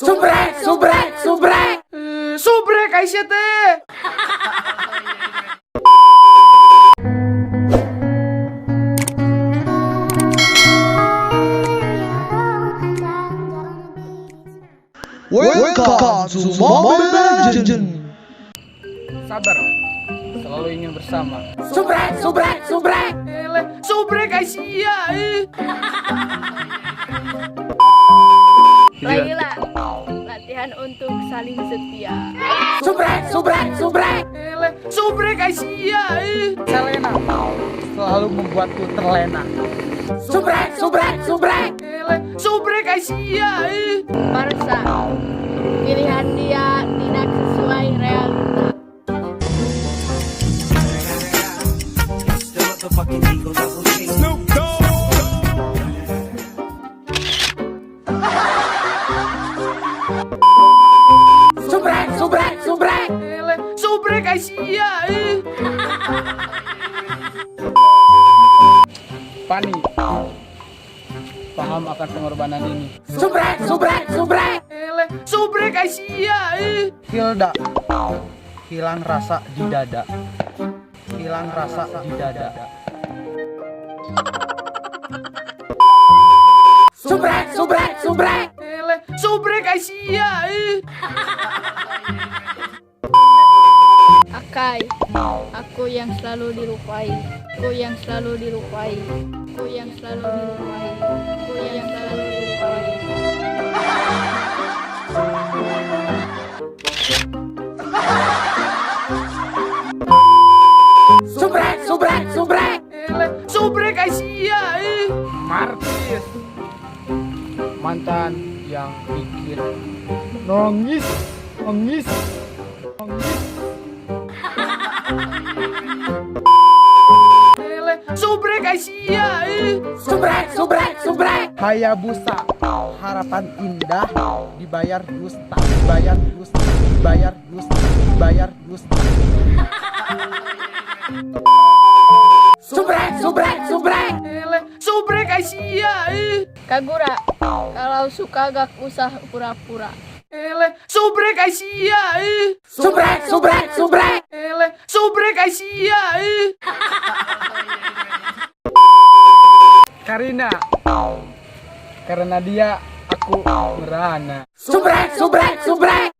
Subrek, subrek, subrek. Subrek Aisyah teh. Welcome to Mobile Legends. Sabar, selalu ingin bersama. Subrek, subrek, subrek. Subrek Aisyah. Baiklah, latihan untuk saling setia. Subrek, subrek, subrek. Subrek Aisyah. Selena selalu membuatku terlena. Subrek, subrek, subrek. Subrek Aisyah. Marsa, pilihan dia tidak sesuai realita. Subrek, subrek, subrek. Subrek Aisyah. Pani paham akan pengorbanan ini. Subrek, subrek, subrek. Subrek Aisyah. Hilda hilang rasa di dada. Hilang rasa di dada. Subrek, subrek, subrek. Subrek Aisyah. Akai, aku yang selalu dilupai. Aku yang selalu dilupai. Aku yang selalu dilupai. Aku yang selalu dilupai. Subrek, subrek, subrek. Subrek Aisyah. Martis mantan yang bikin nangis, nangis, nangis. Subrek Aisyah. Subrek, subrek, subrek. Hayabusa harapan indah dibayar dusta, dibayar dusta, dibayar dusta, dibayar dusta. Subrek, subrek, subrek. Subrek Aisyah. Kagura, kalau suka gak usah pura-pura. Subrek Aisyah. Subrek, subrek, subrek. Subrek Aisyah. Karina karena dia aku merana. Subrek, subrek, subrek.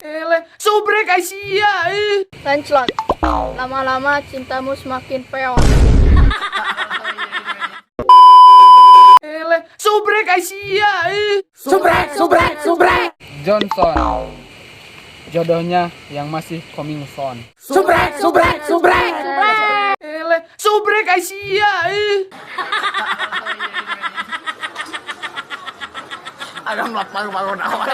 Subrek Aisyah. Lancelot, lama-lama cintamu semakin peon. Subrek Aisyah. Subrek, subrek, subrek. Johnson jodohnya yang masih coming soon. Subrek, subrek, subrek. Subrek Aisyah. Ada melakukan bangun awal.